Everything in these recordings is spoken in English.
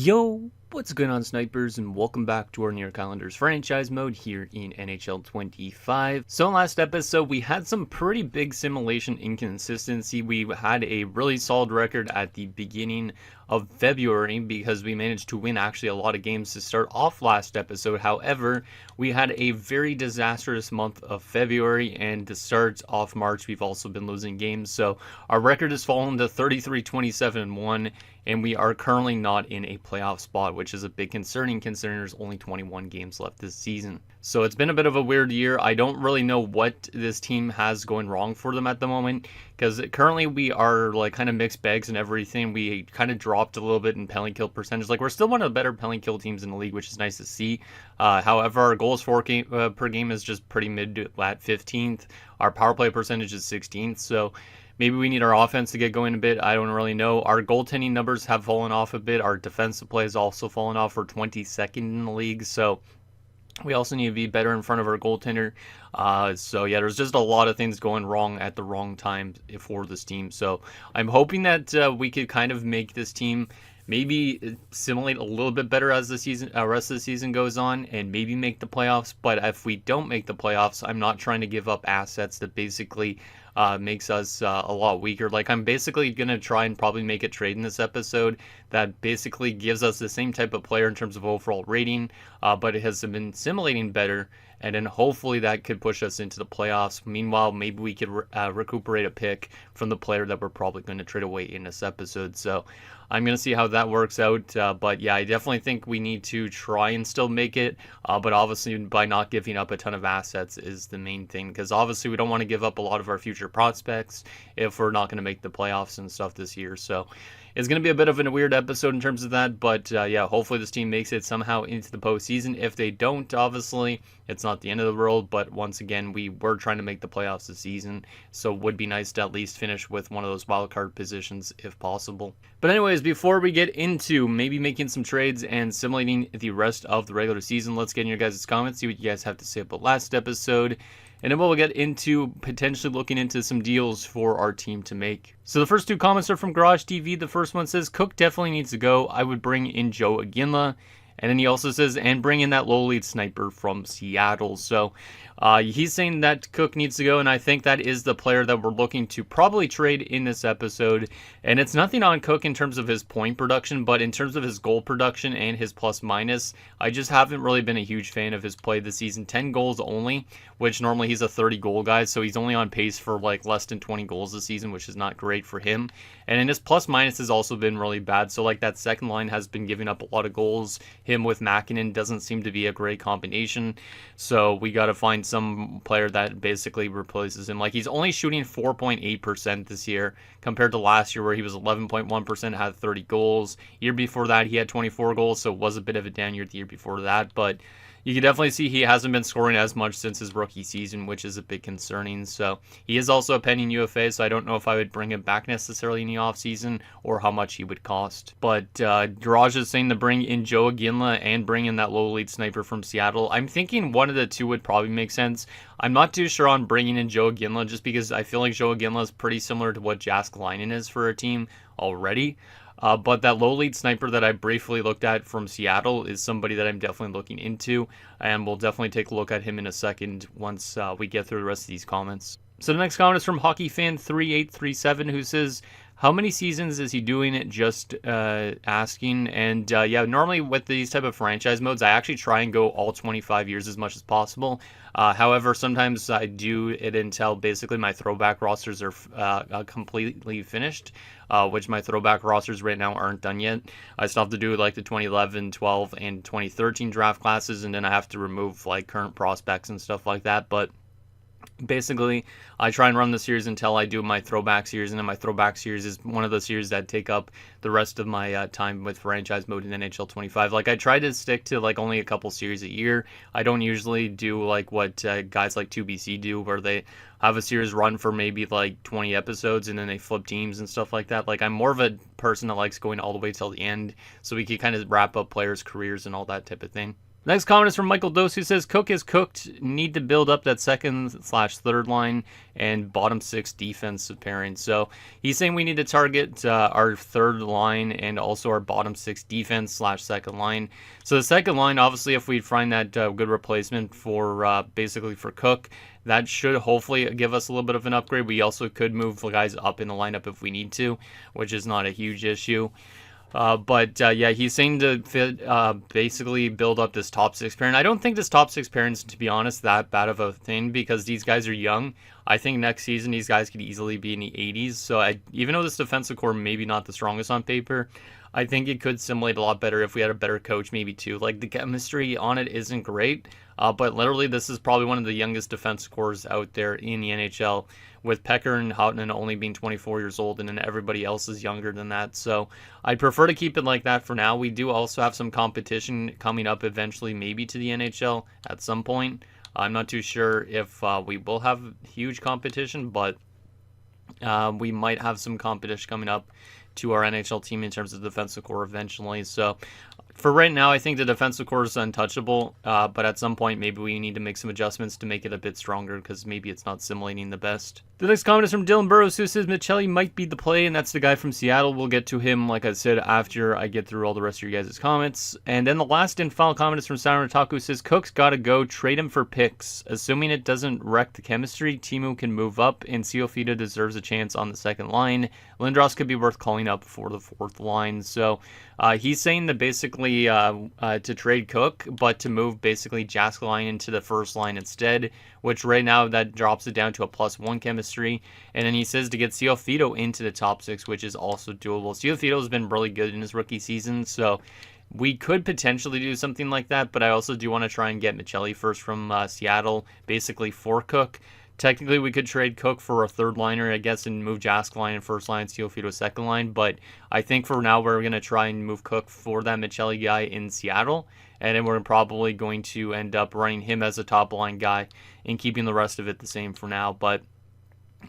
Yo, what's going on, snipers, and welcome back to our Near Calendars franchise mode here in NHL 25. So in last episode, we had some pretty big simulation inconsistency. We had a really solid record at the beginning of February because we managed to win actually a lot of games to start off last episode. However, we had a very disastrous month of February, and to start off March, we've also been losing games. So our record has fallen to 33-27-1, and we are currently not in a playoff spot, which is a big concerning considering there's only 21 games left this season. So it's been a bit of a weird year. I don't really know what this team has going wrong for them at the moment, because currently we are like kind of mixed bags and everything. We kind of dropped a little bit in penalty kill percentage. Like, we're still one of the better penalty kill teams in the league, which is nice to see. However, our goals per game is just pretty mid at 15th. Our power play percentage is 16th. So maybe we need our offense to get going a bit. I don't really know. Our goaltending numbers have fallen off a bit. Our defensive play has also fallen off. We're 22nd in the league. So we also need to be better in front of our goaltender. So yeah, there's just a lot of things going wrong at the wrong time for this team. So I'm hoping that we could kind of make this team maybe simulate a little bit better as the season, rest of the season goes on, and maybe make the playoffs. But if we don't make the playoffs, I'm not trying to give up assets that basically makes us a lot weaker. Like, I'm basically going to try and probably make a trade in this episode that basically gives us the same type of player in terms of overall rating, but it has been simulating better, and then hopefully that could push us into the playoffs. Meanwhile, maybe we could recuperate a pick from the player that we're probably going to trade away in this episode. So I'm going to see how that works out. But yeah, I definitely think we need to try and still make it. But obviously, by not giving up a ton of assets is the main thing. Because obviously, we don't want to give up a lot of our future prospects if we're not going to make the playoffs and stuff this year. So it's going to be a bit of a weird episode in terms of that. But yeah, hopefully this team makes it somehow into the postseason. If they don't, obviously, it's not the end of the world. But once again, we were trying to make the playoffs this season. So it would be nice to at least finish with one of those wildcard positions if possible. But anyways, before we get into maybe making some trades and simulating the rest of the regular season, let's get in your guys' comments, see what you guys have to say about last episode. And then we'll get into potentially looking into some deals for our team to make. So the first two comments are from Garage TV. The first one says, Cook definitely needs to go. I would bring in Joe Aginla. And then he also says, and bring in that low-lead sniper from Seattle. So he's saying that Cook needs to go, and I think that is the player that we're looking to probably trade in this episode. And it's nothing on Cook in terms of his point production, but in terms of his goal production and his plus-minus, I just haven't really been a huge fan of his play this season. 10 goals only, which normally he's a 30-goal guy, so he's only on pace for like less than 20 goals this season, which is not great for him. And then his plus-minus has also been really bad, so like that second line has been giving up a lot of goals. Him with Mäkinen doesn't seem to be a great combination, so we got to find some player that basically replaces him. Like, he's only shooting 4.8% this year compared to last year where he was 11.1%, had 30 goals. Year before that he had 24 goals, so it was a bit of a down year the year before that, but you can definitely see he hasn't been scoring as much since his rookie season, which is a bit concerning. So he is also a pending UFA, so I don't know if I would bring him back necessarily in the offseason or how much he would cost. But Garage is saying to bring in Joe Aginla and bring in that low-lead sniper from Seattle. I'm thinking one of the two would probably make sense. I'm not too sure on bringing in Joe Aginla just because I feel like Joe Aginla is pretty similar to what Jääskeläinen is for a team already. But that low-lead sniper that I briefly looked at from Seattle is somebody that I'm definitely looking into, and we'll definitely take a look at him in a second once we get through the rest of these comments. So the next comment is from HockeyFan3837, who says, how many seasons is he doing it? Just asking. And yeah, normally with these type of franchise modes, I actually try and go all 25 years as much as possible. However, sometimes I do it until basically my throwback rosters are completely finished, which my throwback rosters right now aren't done yet. I still have to do like the 2011, 12, and 2013 draft classes, and then I have to remove like current prospects and stuff like that. But basically, I try and run the series until I do my throwback series, and then my throwback series is one of the series that take up the rest of my time with franchise mode in NHL 25. Like, I try to stick to like only a couple series a year. I don't usually do like what guys like 2BC do, where they have a series run for maybe like 20 episodes and then they flip teams and stuff like that. Like, I'm more of a person that likes going all the way till the end so we can kind of wrap up players' careers and all that type of thing. Next comment is from Michael Dose, who says, Cook is cooked. Need to build up that second/third line and bottom six defensive pairing. So he's saying we need to target our third line and also our bottom six defense/second line. So the second line, obviously, if we find that good replacement for basically for Cook, that should hopefully give us a little bit of an upgrade. We also could move guys up in the lineup if we need to, which is not a huge issue. Yeah, he's saying to basically build up this top six pairing. I don't think this top six pairing is, to be honest, that bad of a thing because these guys are young. I think next season these guys could easily be in the 80s. So even though this defensive core maybe not the strongest on paper, I think it could simulate a lot better if we had a better coach maybe too. Like the chemistry on it isn't great, but literally this is probably one of the youngest defensive cores out there in the NHL, with Pecker and Houghton only being 24 years old, and then everybody else is younger than that. So I'd prefer to keep it like that for now. We do also have some competition coming up eventually, maybe to the NHL at some point. I'm not too sure if we will have huge competition, but we might have some competition coming up to our NHL team in terms of defensive core eventually. So for right now, I think the defensive core is untouchable, but at some point, maybe we need to make some adjustments to make it a bit stronger because maybe it's not simulating the best. The next comment is from Dylan Burrows, who says Michelli might be the play, and that's the guy from Seattle. We'll get to him, like I said, after I get through all the rest of your guys' comments. And then the last and final comment is from Simon Otaku, who says Cook's got to go. Trade him for picks. Assuming it doesn't wreck the chemistry, Timu can move up, and Ciofita deserves a chance on the second line. Lindros could be worth calling up for the fourth line. So he's saying that basically to trade Cook, but to move basically Jaskline into the first line instead, which right now that drops it down to a +1 chemistry. And then he says to get Ciofito into the top six, which is also doable. Ciofito has been really good in his rookie season, so we could potentially do something like that, but I also do want to try and get Michelli first from Seattle, basically for Cook. Technically, we could trade Cook for a third liner, I guess, and move Jaskline in first line, Ciofito second line. But I think for now, we're going to try and move Cook for that Michelli guy in Seattle. And then we're probably going to end up running him as a top line guy and keeping the rest of it the same for now. But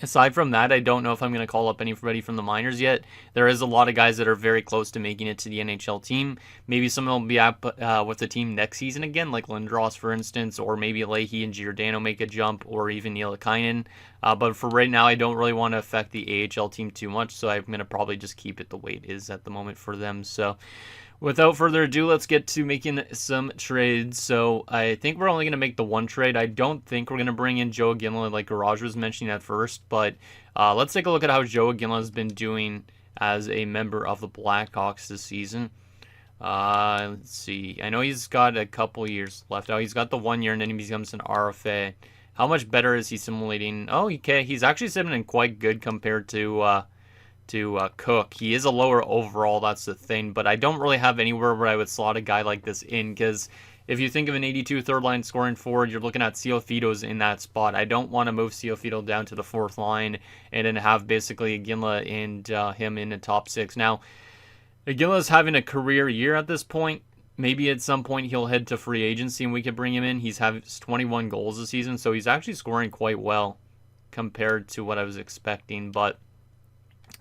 aside from that, I don't know if I'm going to call up anybody from the minors yet. There is a lot of guys that are very close to making it to the NHL team. Maybe some of them will be up with the team next season again, like Lindros, for instance, or maybe Leahy and Giordano make a jump, or even Nielikainen. But for right now, I don't really want to affect the AHL team too much, so I'm going to probably just keep it the way it is at the moment for them. So without further ado, let's get to making some trades. So I think we're only going to make the one trade. I don't think we're going to bring in Joe Ginla like Garage was mentioning at first, but let's take a look at how Joe Ginla has been doing as a member of the Blackhawks this season. Let's see. I know he's got a couple years left out. He's got the 1 year, and then he becomes an RFA. How much better is he simulating? Oh, okay. He's actually simulating quite good compared to Cook. He is a lower overall, that's the thing, but I don't really have anywhere where I would slot a guy like this in, because if you think of an 82 third line scoring forward, you're looking at Ciofito's in that spot. I don't want to move Ciofito down to the fourth line and then have basically Ginla and him in the top six. Now, Ginla's having a career year at this point. Maybe at some point he'll head to free agency and we could bring him in. He's having 21 goals this season, so he's actually scoring quite well compared to what I was expecting, but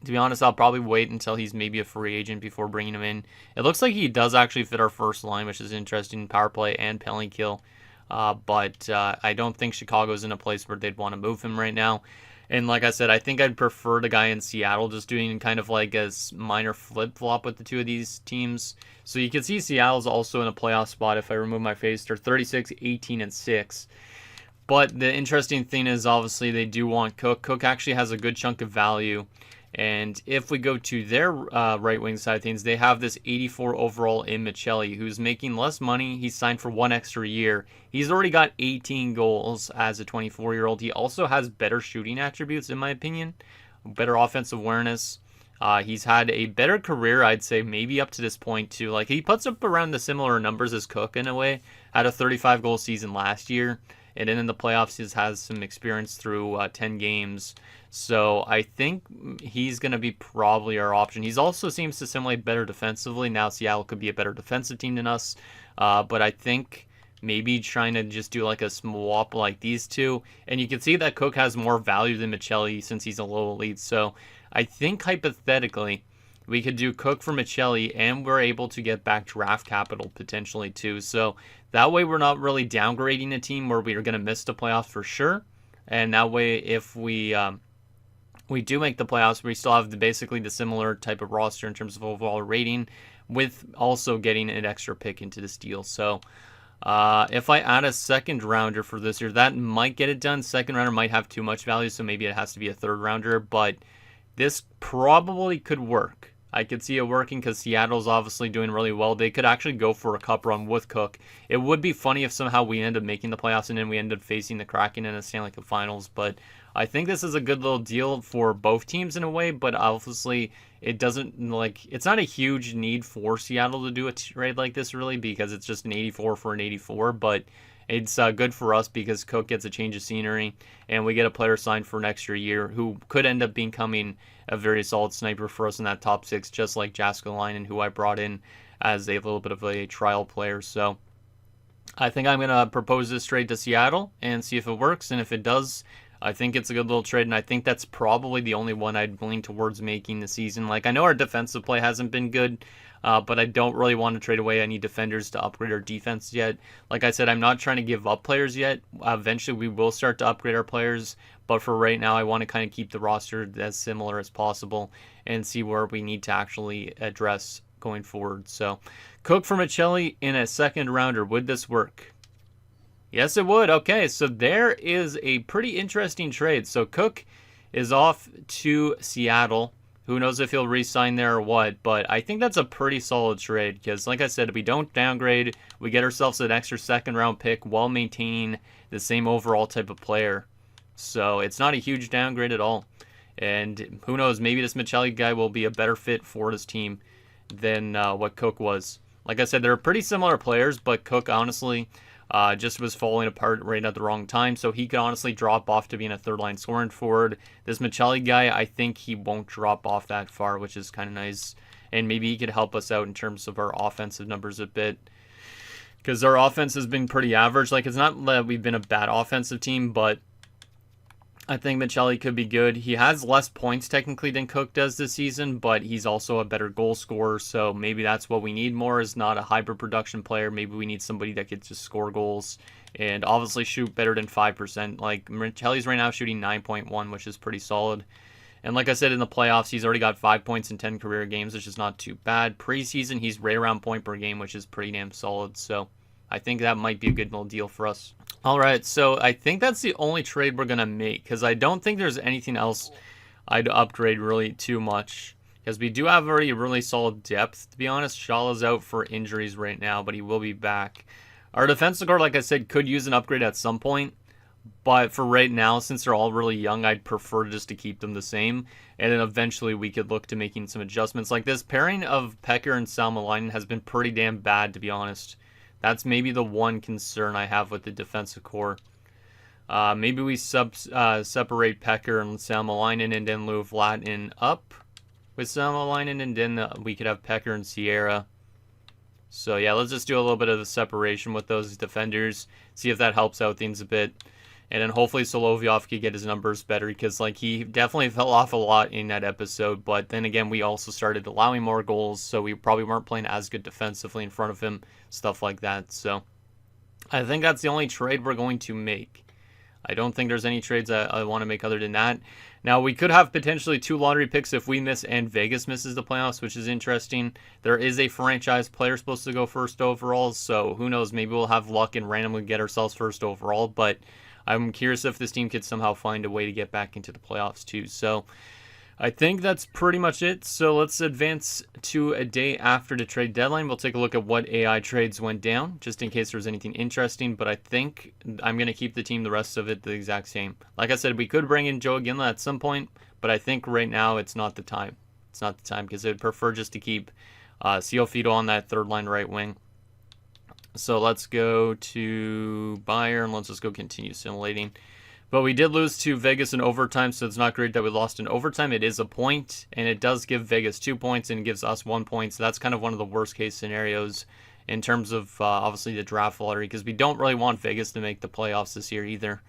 to be honest, I'll probably wait until he's maybe a free agent before bringing him in. It looks like he does actually fit our first line, which is interesting, power play and penalty kill. But I don't think Chicago's in a place where they'd want to move him right now. And like I said, I think I'd prefer the guy in Seattle just doing kind of like a minor flip-flop with the two of these teams. So you can see Seattle's also in a playoff spot. If I remove my face, they're 36, 18, and 6. But the interesting thing is, obviously, they do want Cook. Cook actually has a good chunk of value. And if we go to their right wing side of things, they have this 84 overall in Michelli, who's making less money. He's signed for 1 extra year. He's already got 18 goals as a 24-year-old. He also has better shooting attributes, in my opinion, better offensive awareness. He's had a better career, I'd say, maybe up to this point, too. Like, he puts up around the similar numbers as Cook, in a way. Had a 35-goal season last year. And then in the playoffs, he has some experience through 10 games. So I think he's going to be probably our option. He also seems to simulate better defensively. Now Seattle could be a better defensive team than us. But I think maybe trying to just do like a swap like these two. And you can see that Cook has more value than Michelli since he's a low elite. So I think hypothetically, We could do Cook for Michelli, and we're able to get back draft capital potentially too. So that way we're not really downgrading a team where we are going to miss the playoffs for sure. And that way, if we do make the playoffs, we still have basically the similar type of roster in terms of overall rating, with also getting an extra pick into this deal. So if I add a second rounder for this year, that might get it done. Second rounder might have too much value, so maybe it has to be a third rounder, but this probably could work. I could see it working because Seattle's obviously doing really well. They could actually go for a cup run with Cook. It would be funny if somehow we end up making the playoffs and then we end up facing the Kraken in the Stanley Cup Finals. But I think this is a good little deal for both teams in a way. But obviously, it doesn't it's not a huge need for Seattle to do a trade like this really, because it's just an 84 for an 84. But it's good for us because Cook gets a change of scenery and we get a player signed for an extra year who could end up becoming a very solid sniper for us in that top six, just like Jääskeläinen, who I brought in as a little bit of a trial player. So I think I'm going to propose this trade to Seattle and see if it works. And if it does, I think it's a good little trade. And I think that's probably the only one I'd lean towards making this season. Like, I know our defensive play hasn't been good, but I don't really want to trade away any defenders to upgrade our defense yet. Like I said, I'm not trying to give up players yet. Eventually, we will start to upgrade our players. But for right now, I want to kind of keep the roster as similar as possible and see where we need to actually address going forward. So, Cook for Michelli in a second rounder. Would this work? Yes, it would. Okay, so there is a pretty interesting trade. So, Cook is off to Seattle. Who knows if he'll re-sign there or what, but I think that's a pretty solid trade because, like I said, we don't downgrade. We get ourselves an extra second-round pick while maintaining the same overall type of player. So it's not a huge downgrade at all. And who knows, maybe this Michelli guy will be a better fit for this team than what Cook was. Like I said, they're pretty similar players, but Cook honestly just was falling apart right at the wrong time. So he could honestly drop off to being a third-line scoring forward. This Michelli guy, I think he won't drop off that far, which is kind of nice. And maybe he could help us out in terms of our offensive numbers a bit, because our offense has been pretty average. Like, it's not that we've been a bad offensive team, but I think Michelli could be good. He has less points technically than Cook does this season, but he's also a better goal scorer. So maybe that's what we need more, is not a hyper production player. Maybe we need somebody that could just score goals and obviously shoot better than 5%. Like, Michelli's right now shooting 9.1, which is pretty solid. And like I said, in the playoffs, he's already got 5 points in 10 career games, which is not too bad. Preseason, he's right around point per game, which is pretty damn solid. So I think that might be a good little deal for us. All right, so I think that's the only trade we're going to make, because I don't think there's anything else I'd upgrade really too much, because we do have already a really solid depth, to be honest. Shala's out for injuries right now, but he will be back. Our defensive core, like I said, could use an upgrade at some point, but for right now, since they're all really young, I'd prefer just to keep them the same, and then eventually we could look to making some adjustments. Like, this pairing of Pecker and Salmelainen has been pretty damn bad, to be honest. That's maybe the one concern I have with the defensive core. Maybe we separate Pecker and Salmelainen and then move Latin up with Salmelainen, and then we could have Pecker and Sierra. So yeah, let's just do a little bit of the separation with those defenders, see if that helps out things a bit. And then hopefully Solovyov can get his numbers better, because like he definitely fell off a lot in that episode. But then again, we also started allowing more goals, so we probably weren't playing as good defensively in front of him, stuff like that. So I think that's the only trade we're going to make. I don't think there's any trades I want to make other than that. Now, we could have potentially 2 lottery picks if we miss and Vegas misses the playoffs, which is interesting. There is a franchise player supposed to go first overall, so who knows, maybe we'll have luck and randomly get ourselves first overall. But I'm curious if this team could somehow find a way to get back into the playoffs too. So I think that's pretty much it. So let's advance to a day after the trade deadline. We'll take a look at what AI trades went down, just in case there's anything interesting. But I think I'm going to keep the team, the rest of it, the exact same. Like I said, we could bring in Joe Ginla at some point, but I think right now it's not the time. It's not the time, because I'd prefer just to keep Ciofito on that third line right wing. So let's go to Bayern. Let's just go continue simulating. But we did lose to Vegas in overtime, so it's not great that we lost in overtime. It is a point, and it does give Vegas 2 points and gives us 1 point. So that's kind of one of the worst case scenarios in terms of obviously the draft lottery, because we don't really want Vegas to make the playoffs this year either,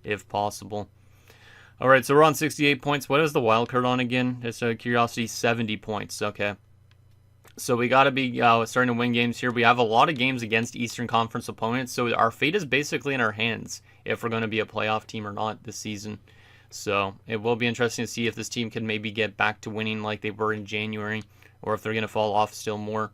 if possible. All right, so we're on 68 points. What is the wild card on again? Just out of curiosity, 70 points. Okay. So we got to be starting to win games here. We have a lot of games against Eastern Conference opponents, so our fate is basically in our hands if we're going to be a playoff team or not this season. So it will be interesting to see if this team can maybe get back to winning like they were in January, or if they're going to fall off still more.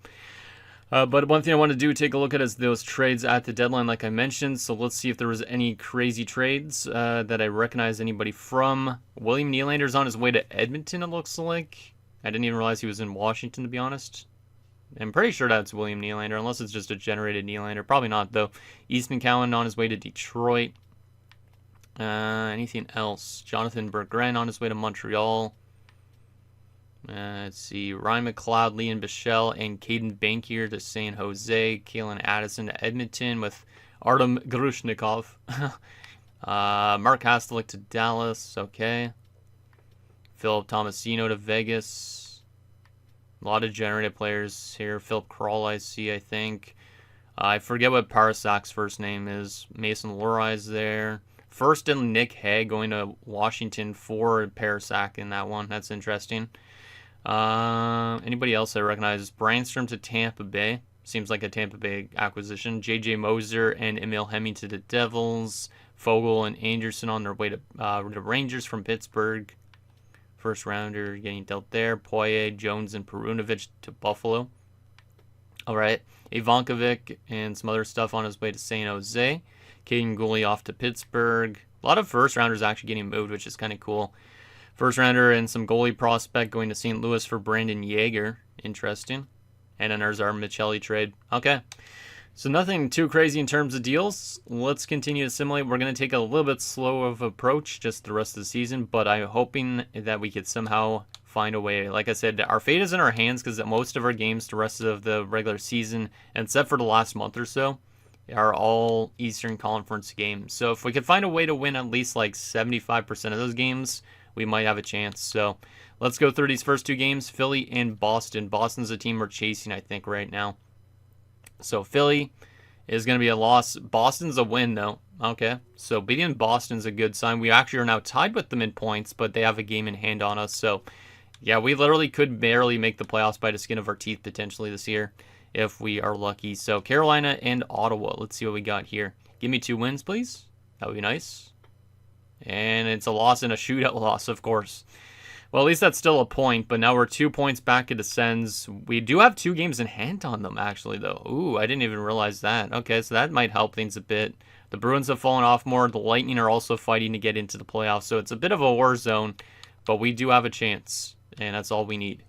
But one thing I want to do, take a look at is those trades at the deadline, like I mentioned. So let's see if there was any crazy trades that I recognize anybody from. William Nylander's on his way to Edmonton, it looks like. I didn't even realize he was in Washington, to be honest. I'm pretty sure that's William Nylander, unless it's just a generated Nylander. Probably not, though. Easton Cowan on his way to Detroit. Anything else? Jonathan Berggren on his way to Montreal. Let's see. Ryan McLeod, Leon Bichelle, and Caden Bankier to San Jose. Kalen Addison to Edmonton with Artem Grushnikov. Mark Hastelik to Dallas. Okay. Philip Tomasino to Vegas. A lot of generated players here. Philip Kral, I see, I think. I forget what Parasak's first name is. Mason Lorai's there. First and Nick Hay going to Washington for Parasak in that one. That's interesting. Anybody else I recognize? Brandstrom to Tampa Bay. Seems like a Tampa Bay acquisition. J.J. Moser and Emil Hemming to the Devils. Fogle and Anderson on their way to the Rangers from Pittsburgh. First rounder getting dealt there. Poirier, Jones, and Perunovic to Buffalo. All right. Ivankovic and some other stuff on his way to San Jose. Caden Gooley off to Pittsburgh. A lot of first rounders actually getting moved, which is kind of cool. First rounder and some goalie prospect going to St. Louis for Brandon Yeager. Interesting. And then there's our Michelli trade. Okay. So nothing too crazy in terms of deals. Let's continue to simulate. We're going to take a little bit slow of approach just the rest of the season, but I'm hoping that we could somehow find a way. Like I said, our fate is in our hands because most of our games the rest of the regular season, except for the last month or so, are all Eastern Conference games. So if we could find a way to win at least like 75% of those games, we might have a chance. So let's go through these first two games, Philly and Boston. Boston's a team we're chasing, I think, right now. So Philly is going to be a loss. Boston's a win, though. Okay, so beating Boston's a good sign. We actually are now tied with them in points, but they have a game in hand on us. So, yeah, we literally could barely make the playoffs by the skin of our teeth potentially this year if we are lucky. So Carolina and Ottawa. Let's see what we got here. Give me 2 wins, please. That would be nice. And it's a loss and a shootout loss, of course. Well, at least that's still a point, but now we're 2 points back at the Sens. We do have 2 games in hand on them, actually, though. Ooh, I didn't even realize that. Okay, so that might help things a bit. The Bruins have fallen off more. The Lightning are also fighting to get into the playoffs, so it's a bit of a war zone, but we do have a chance, and that's all we need.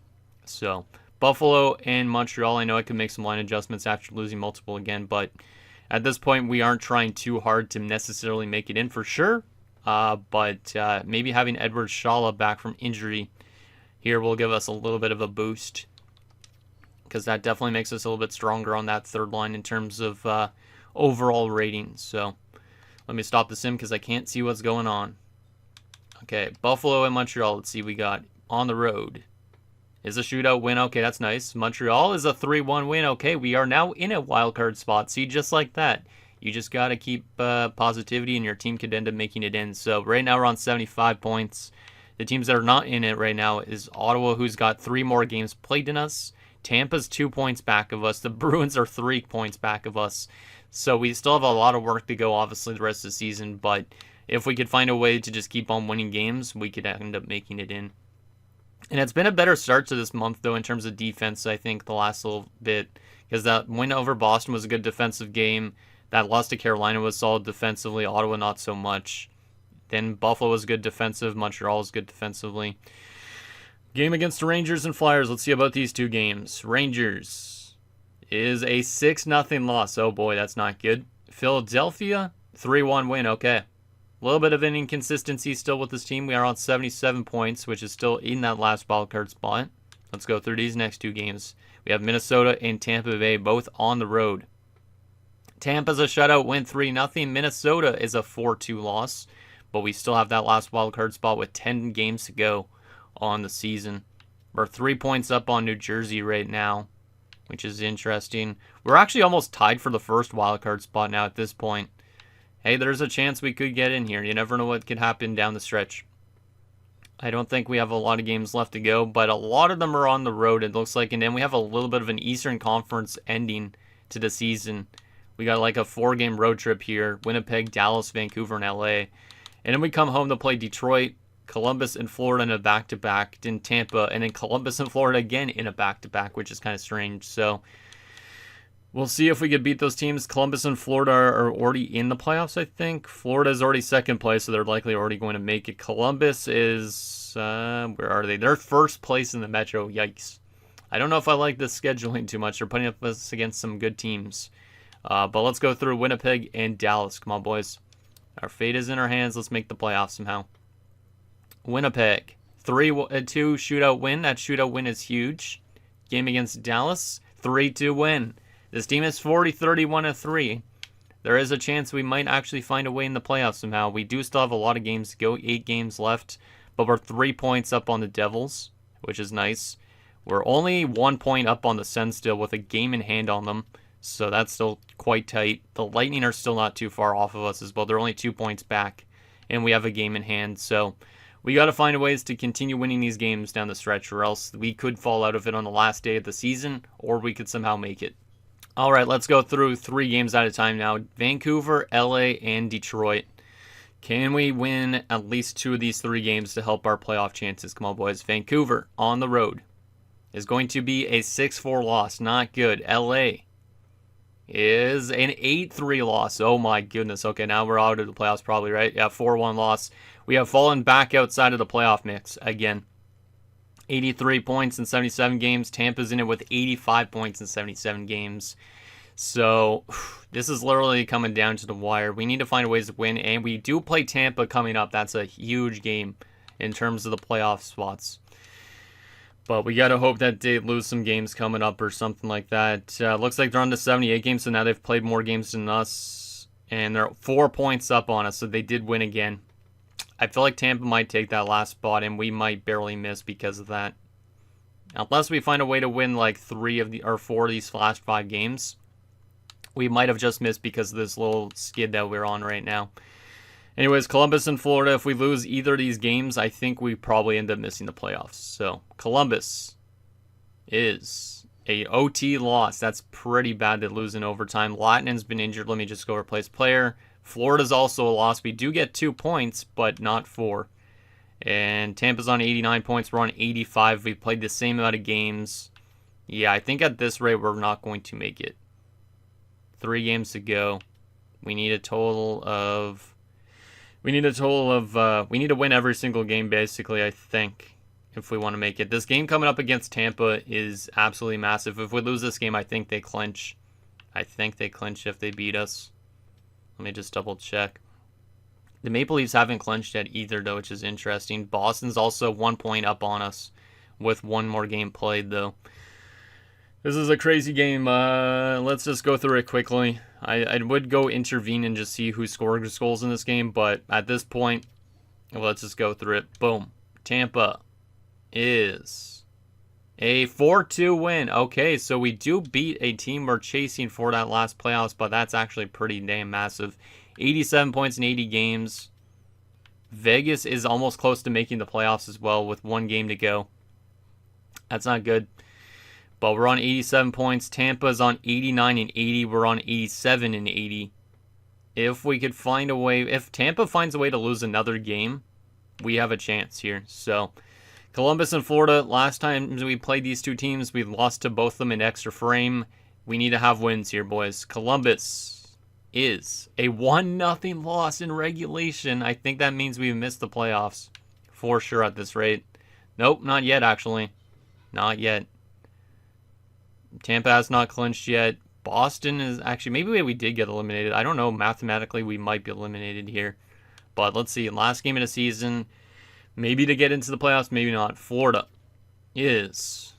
So, Buffalo and Montreal, I know I could make some line adjustments after losing multiple again, but at this point, we aren't trying too hard to necessarily make it in for sure. But maybe having Edward Shala back from injury here will give us a little bit of a boost, because that definitely makes us a little bit stronger on that third line in terms of overall ratings. So let me stop the sim because I can't see what's going on. Okay, Buffalo and Montreal. Let's see, we got on the road. Is a shootout win. Okay, that's nice. Montreal is a 3-1 win. Okay, we are now in a wild card spot. See, just like that. You just got to keep positivity, and your team could end up making it in. So right now we're on 75 points. The teams that are not in it right now is Ottawa, who's got 3 more games played than us. Tampa's 2 points back of us. The Bruins are 3 points back of us. So we still have a lot of work to go, obviously, the rest of the season. But if we could find a way to just keep on winning games, we could end up making it in. And it's been a better start to this month, though, in terms of defense, I think, the last little bit. Because that win over Boston was a good defensive game. That loss to Carolina was solid defensively. Ottawa, not so much. Then Buffalo was good defensive. Montreal was good defensively. Game against the Rangers and Flyers. Let's see about these 2 games. Rangers is a 6-0 loss. Oh boy, that's not good. Philadelphia, 3-1 win. Okay. A little bit of an inconsistency still with this team. We are on 77 points, which is still in that last wildcard spot. Let's go through these next 2 games. We have Minnesota and Tampa Bay, both on the road. Tampa's a shutout win, 3-0. Minnesota is a 4-2 loss, but we still have that last wildcard spot with 10 games to go on the season. We're 3 points up on New Jersey right now, which is interesting. We're actually almost tied for the first wildcard spot now at this point. Hey, there's a chance we could get in here. You never know what could happen down the stretch. I don't think we have a lot of games left to go, but a lot of them are on the road, it looks like. And then we have a little bit of an Eastern Conference ending to the season. We got like a 4-game road trip here: Winnipeg, Dallas, Vancouver, and LA. And then we come home to play Detroit, Columbus, and Florida in a back-to-back, then Tampa, and then Columbus and Florida again in a back-to-back, which is kind of strange. So we'll see if we could beat those teams. Columbus and Florida are already in the playoffs, I think. Florida is already second place, so they're likely already going to make it. Columbus is, where are they? They're first place in the Metro. Yikes. I don't know if I like this scheduling too much. They're putting us against some good teams. But let's go through Winnipeg and Dallas. Come on, boys. Our fate is in our hands. Let's make the playoffs somehow. Winnipeg, 3-2 shootout win. That shootout win is huge. Game against Dallas, 3-2 win. This team is 40-31-3. There is a chance we might actually find a way in the playoffs somehow. We do still have a lot of games to go, 8 games left, but we're 3 points up on the Devils, which is nice. We're only 1 point up on the Sens still with a game in hand on them, so that's still quite tight. The Lightning are still not too far off of us as well. They're only 2 points back, and we have a game in hand, so we got to find ways to continue winning these games down the stretch, or else we could fall out of it on the last day of the season, or we could somehow make it. All right, let's go through 3 games at a time now. Vancouver, LA, and Detroit. Can we win at least 2 of these 3 games to help our playoff chances? Come on, boys. Vancouver, on the road, is going to be a 6-4 loss. Not good. LA is an 8-3 loss. Oh, my goodness. Okay, now we're out of the playoffs probably, right? Yeah, 4-1 loss. We have fallen back outside of the playoff mix again. 83 points in 77 games. Tampa's in it with 85 points in 77 games. So this is literally coming down to the wire. We need to find ways to win, and we do play Tampa coming up. That's a huge game in terms of the playoff spots. But we got to hope that they lose some games coming up or something like that. Looks like they're on to 78 games, so now they've played more games than us. And they're 4 points up on us, so they did win again. I feel like Tampa might take that last spot, and we might barely miss because of that. Unless we find a way to win like 4 of these last 5 games, we might have just missed because of this little skid that we're on right now. Anyways, Columbus and Florida, if we lose either of these games, I think we probably end up missing the playoffs. So, Columbus is a OT loss. That's pretty bad to lose in overtime. Latinen's been injured. Let me just go replace player. Florida's also a loss. We do get 2 points, but not 4. And Tampa's on 89 points. We're on 85. We played the same amount of games. Yeah, I think at this rate, we're not going to make it. 3 games to go. We need a total of... We need to win every single game, basically, I think, if we want to make it. This game coming up against Tampa is absolutely massive. If we lose this game, I think they clinch. I think they clinch if they beat us. Let me just double check. The Maple Leafs haven't clinched yet either, though, which is interesting. Boston's also 1 point up on us with 1 more game played, though. This is a crazy game. Let's just go through it quickly. I would go intervene and just see who scored goals in this game, but at this point, let's just go through it. Boom. Tampa is a 4-2 win. Okay, so we do beat a team we're chasing for that last playoffs, but that's actually pretty damn massive. 87 points in 80 games. Vegas is almost close to making the playoffs as well with 1 game to go. That's not good. But we're on 87 points. Tampa's on 89 and 80. We're on 87 and 80. If we could find a way, if Tampa finds a way to lose another game, we have a chance here. So, Columbus and Florida, last time we played these 2 teams, we lost to both of them in extra frame. We need to have wins here, boys. Columbus is a 1-0 loss in regulation. I think that means we've missed the playoffs for sure at this rate. Nope, not yet, actually. Not yet. Tampa has not clinched yet. Boston is actually, maybe we did get eliminated. I don't know. Mathematically, we might be eliminated here. But let's see. Last game of the season, maybe to get into the playoffs, maybe not. Florida is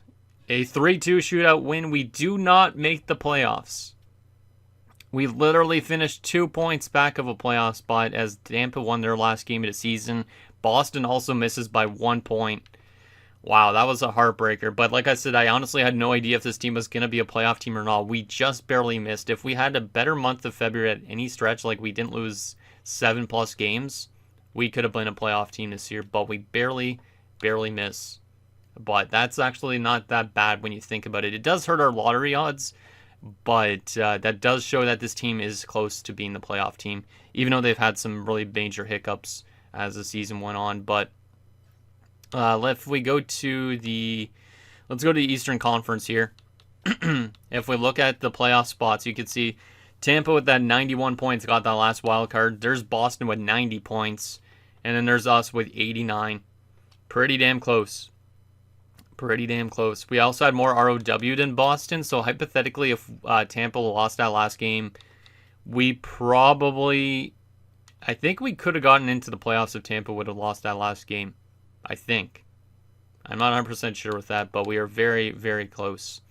a 3-2 shootout win. We do not make the playoffs. We literally finished 2 points back of a playoff spot as Tampa won their last game of the season. Boston also misses by 1 point. Wow, that was a heartbreaker. But like I said, I honestly had no idea if this team was going to be a playoff team or not. We just barely missed. If we had a better month of February at any stretch, like we didn't lose 7+ games, we could have been a playoff team this year, but we barely miss. But that's actually not that bad when you think about it. It does hurt our lottery odds, but that does show that this team is close to being the playoff team, even though they've had some really major hiccups as the season went on. But if we go to let's go to the Eastern Conference here. If we look at the playoff spots, you can see Tampa with that 91 points got that last wild card. There's Boston with 90 points, and then there's us with 89. Pretty damn close. Pretty damn close. We also had more ROW than Boston, so hypothetically, if Tampa lost that last game, I think we could have gotten into the playoffs if Tampa would have lost that last game. I think. I'm not 100% sure with that, but we are very, very close.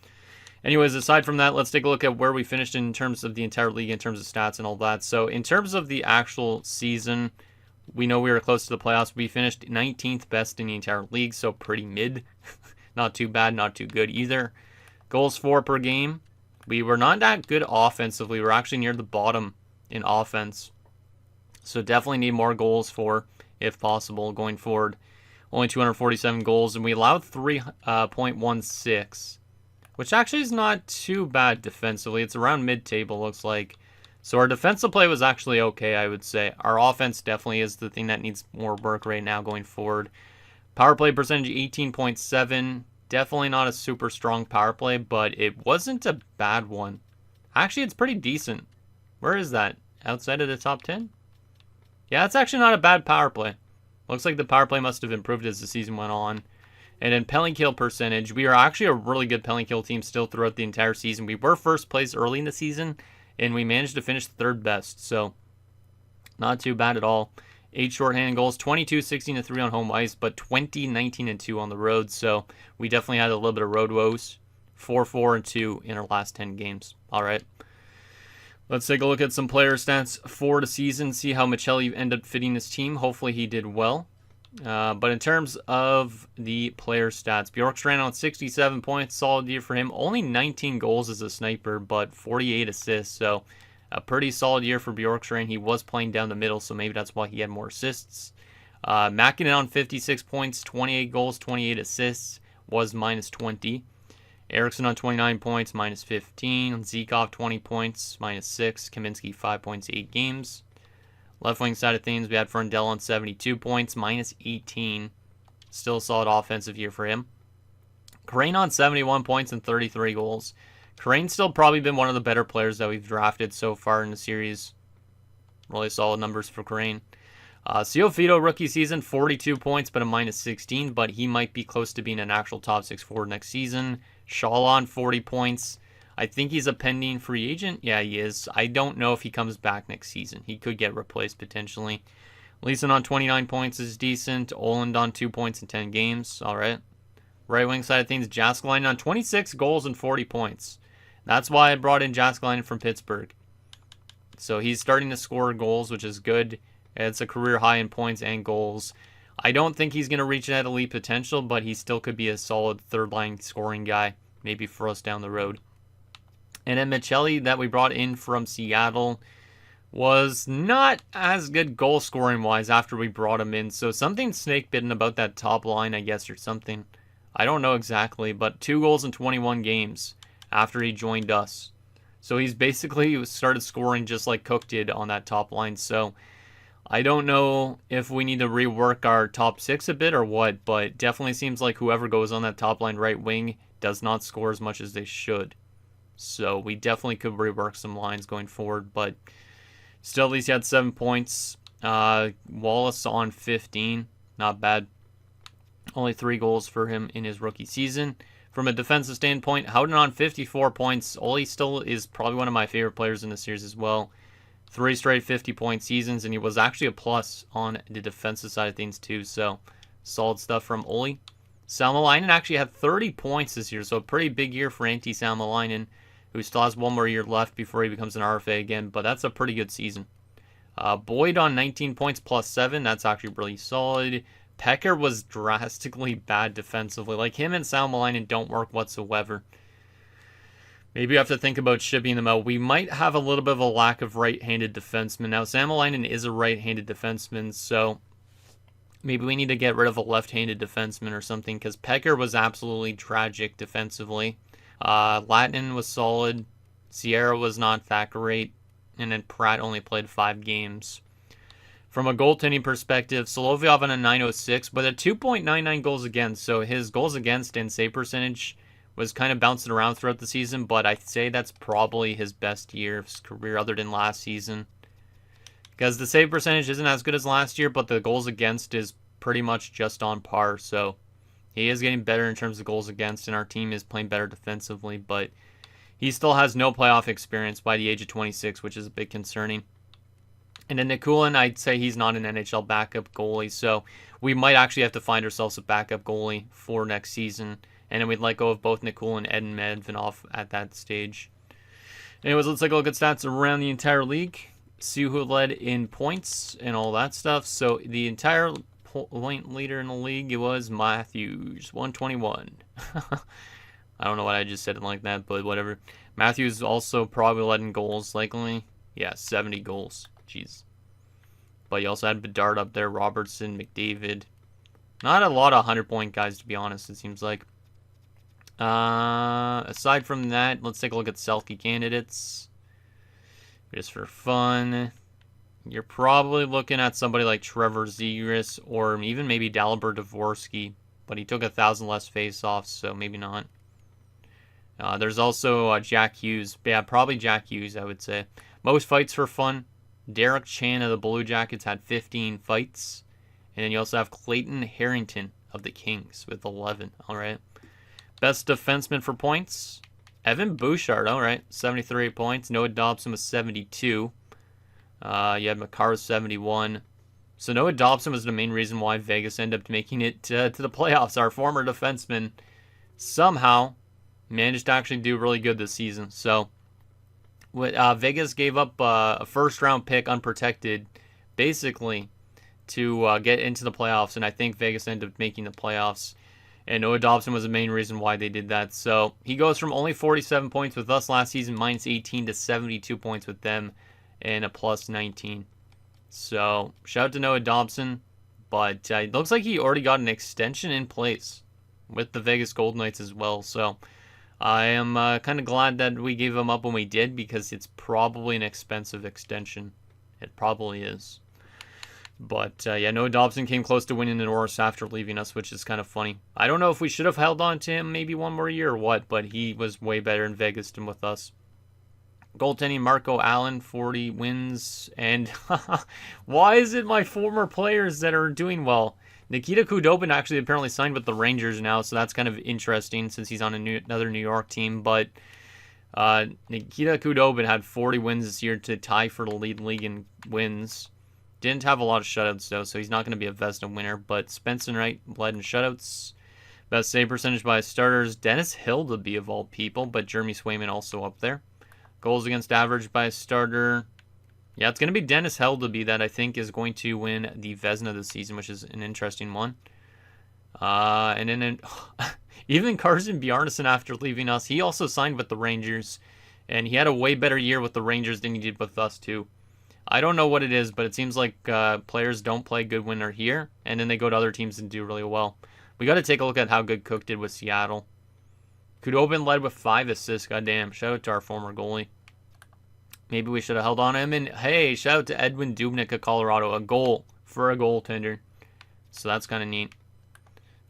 Anyways, aside from that, let's take a look at where we finished in terms of the entire league, in terms of stats and all that. So in terms of the actual season, we know we were close to the playoffs. We finished 19th best in the entire league, so pretty mid. Not too bad, not too good either. Goals for per game. We were not that good offensively. We were actually near the bottom in offense. So definitely need more goals for, if possible, going forward. Only 247 goals, and we allowed 3.16. Which actually is not too bad defensively. It's around mid-table, looks like. So our defensive play was actually okay, I would say. Our offense definitely is the thing that needs more work right now going forward. Power play percentage 18.7. Definitely not a super strong power play, but it wasn't a bad one. Actually, it's pretty decent. Where is that? Outside of the top 10? Yeah, it's actually not a bad power play. Looks like the power play must have improved as the season went on. And in penalty kill percentage, we are actually a really good penalty kill team still throughout the entire season. We were first place early in the season, and we managed to finish third best. So, not too bad at all. 8 shorthanded goals, 22, 16, and 3 on home ice, but 20, 19, and 2 on the road. So, we definitely had a little bit of road woes. 4, 4, and 2 in our last 10 games. All right. Let's take a look at some player stats for the season, see how Michelli ended up fitting this team. Hopefully, he did well. But in terms of the player stats, Bjorkstrand on 67 points, solid year for him. Only 19 goals as a sniper, but 48 assists. So a pretty solid year for Bjorkstrand. He was playing down the middle, so maybe that's why he had more assists. Mäkinen on 56 points, 28 goals, 28 assists, was minus 20. Eriksson on 29 points, minus 15. Zikov 20 points, minus 6. Kaminsky 5 points, 8 games. Left wing side of things, we had Ferndell on 72 points, minus 18. Still a solid offensive year for him. Crane on 71 points and 33 goals. Crane's still probably been one of the better players that we've drafted so far in the series. Really solid numbers for Crane. Ciofito, rookie season, 42 points, but a minus 16, but he might be close to being an actual top 6 forward next season. Shaw on 40 points. I think he's a pending free agent. Yeah, he is. I don't know if he comes back next season. He could get replaced potentially. Leeson on 29 points is decent. Oland on 2 points in 10 games. All right. Right wing side of things, Jääskeläinen on 26 goals and 40 points. That's why I brought in Jääskeläinen from Pittsburgh. So he's starting to score goals, which is good. It's a career high in points and goals. I don't think he's going to reach that elite potential, but he still could be a solid third-line scoring guy, maybe for us down the road. And then Michelli that we brought in from Seattle was not as good goal scoring wise after we brought him in. So something snake bitten about that top line, I guess, or something. I don't know exactly, but 2 goals in 21 games after he joined us. So he's basically started scoring just like Cook did on that top line. So I don't know if we need to rework our top 6 a bit or what, but definitely seems like whoever goes on that top line right wing does not score as much as they should. So we definitely could rework some lines going forward, but still at least he had 7 points. Wallace on 15, not bad. Only 3 goals for him in his rookie season. From a defensive standpoint, Howden on 54 points. Ole still is probably one of my favorite players in the series as well. 3 straight 50-point seasons, and he was actually a plus on the defensive side of things too, so solid stuff from Ole. Salmelainen actually had 30 points this year, so a pretty big year for Antti Salmelainen, who still has 1 more year left before he becomes an RFA again, but that's a pretty good season. Boyd on 19 points plus 7, that's actually really solid. Pecker was drastically bad defensively. Like, him and Salmelainen don't work whatsoever. Maybe you have to think about shipping them out. We might have a little bit of a lack of right-handed defensemen. Now, Salmelainen is a right-handed defenseman, so Maybe we need to get rid of a left-handed defenseman or something, because Pecker was absolutely tragic defensively. Latin was solid. Sierra was not that great. And then Pratt only played 5 games. From a goaltending perspective, Solovyov on a 906, but a 2.99 goals against. So his goals against and save percentage was kind of bouncing around throughout the season, but I'd say that's probably his best year of his career other than last season. Because the save percentage isn't as good as last year, but the goals against is pretty much just on par. So he is getting better in terms of goals against, and our team is playing better defensively, but he still has no playoff experience by the age of 26, which is a bit concerning. And then Nikulin, I'd say he's not an NHL backup goalie, so we might actually have to find ourselves a backup goalie for next season. And then we'd let go of both Nikulin and Medvedev at that stage. Anyways, let's take a look at stats around the entire league. See who led in points and all that stuff. So the entire point leader in the league, it was Matthews, 121. I don't know why I just said it like that, but whatever. Matthews also probably led in goals, likely. Yeah, 70 goals. Jeez. But you also had Bedard up there, Robertson, McDavid. Not a lot of 100-point guys, to be honest, it seems like. Aside from that, let's take a look at Selke candidates. Just for fun. You're probably looking at somebody like Trevor Zegras or even maybe Dalibor Dvorsky. But he took 1,000 less face-offs, so maybe not. There's also Jack Hughes. Yeah, probably Jack Hughes, I would say. Most fights for fun. Derek Chan of the Blue Jackets had 15 fights. And then you also have Clayton Harrington of the Kings with 11. All right. Best defenseman for points. Evan Bouchard, all right. 73 points. Noah Dobson was 72. You had Makar 71. So Noah Dobson was the main reason why Vegas ended up making it to the playoffs. Our former defenseman somehow managed to actually do really good this season. So Vegas gave up a first-round pick unprotected, basically, to get into the playoffs. And I think Vegas ended up making the playoffs. And Noah Dobson was the main reason why they did that. So he goes from only 47 points with us last season, minus 18, to 72 points with them, and a plus 19. So shout out to Noah Dobson. But it looks like he already got an extension in place with the Vegas Golden Knights as well. So I am kind of glad that we gave him up when we did, because it's probably an expensive extension. It probably is. But, yeah, Noah Dobson came close to winning the Norris after leaving us, which is kind of funny. I don't know if we should have held on to him maybe one more year or what, but he was way better in Vegas than with us. Goaltending, Marco Allen, 40 wins. And why is it my former players that are doing well? Nikita Khudobin actually apparently signed with the Rangers now, so that's kind of interesting since he's on another New York team. But Nikita Khudobin had 40 wins this year to tie for the league in wins. Didn't have a lot of shutouts, though, so he's not going to be a Vezina winner. But Spencer Knight led in shutouts. Best save percentage by starters. Dennis Hildeby, of all people, but Jeremy Swayman also up there. Goals against average by a starter. Yeah, it's going to be Dennis Hildeby that I think is going to win the Vezina this season, which is an interesting one. And then even Carson Bjarnason, after leaving us, he also signed with the Rangers. And he had a way better year with the Rangers than he did with us, too. I don't know what it is, but it seems like players don't play good when they're here, and then they go to other teams and do really well. We got to take a look at how good Cook did with Seattle. Khudobin led with 5 assists. Goddamn. Shout out to our former goalie. Maybe we should have held on to him. And hey, shout out to Edwin Dubnyk of Colorado. A goal for a goaltender. So that's kind of neat.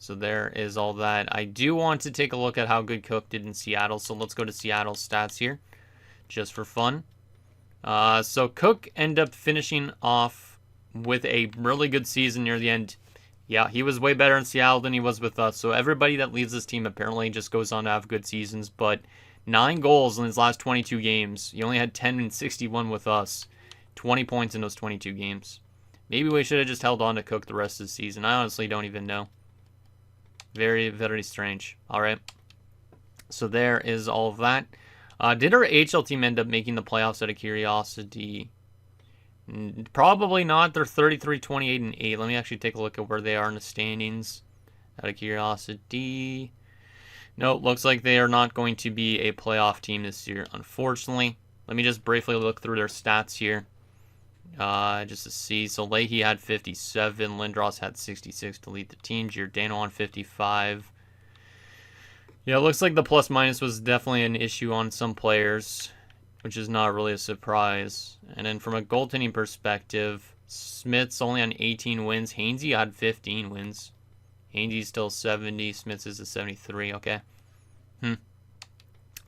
So there is all that. I do want to take a look at how good Cook did in Seattle. So let's go to Seattle's stats here, just for fun. So Cook ended up finishing off with a really good season near the end. Yeah, he was way better in Seattle than he was with us. So everybody that leaves this team apparently just goes on to have good seasons. But 9 goals in his last 22 games. He only had 10 and 61 with us. 20 points in those 22 games. Maybe we should have just held on to Cook the rest of the season. I honestly don't even know. Very, very strange. All right. So there is all of that. Did our AHL team end up making the playoffs out of curiosity? Probably not. They're 33, 28, and 8. Let me actually take a look at where they are in the standings. Out of curiosity. No, looks like they are not going to be a playoff team this year, unfortunately. Let me just briefly look through their stats here. Just to see. So Leahy had 57. Lindros had 66 to lead the team. Giordano on 55. Yeah, it looks like the plus minus was definitely an issue on some players, which is not really a surprise. And then from a goaltending perspective, Smith's only on 18 wins. Hainsey had 15 wins. Hainsey's still 70. Smith's is a 73. Okay.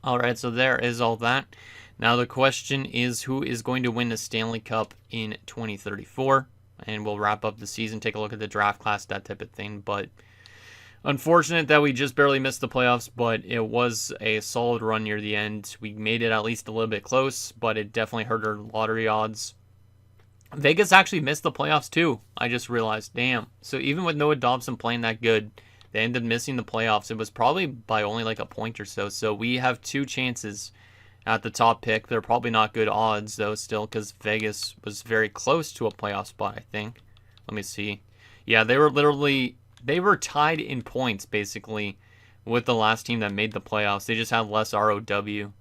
All right, so there is all that. Now the question is, who is going to win the Stanley Cup in 2034? And we'll wrap up the season, take a look at the draft class, that type of thing. But unfortunate that we just barely missed the playoffs, but it was a solid run near the end. We made it at least a little bit close, but it definitely hurt our lottery odds. Vegas actually missed the playoffs too. I just realized, damn. So even with Noah Dobson playing that good, they ended up missing the playoffs. It was probably by only like a point or so. So we have 2 chances at the top pick. They're probably not good odds though still, because Vegas was very close to a playoff spot, I think. Let me see. Yeah, they were tied in points basically with the last team that made the playoffs. They just had less ROW.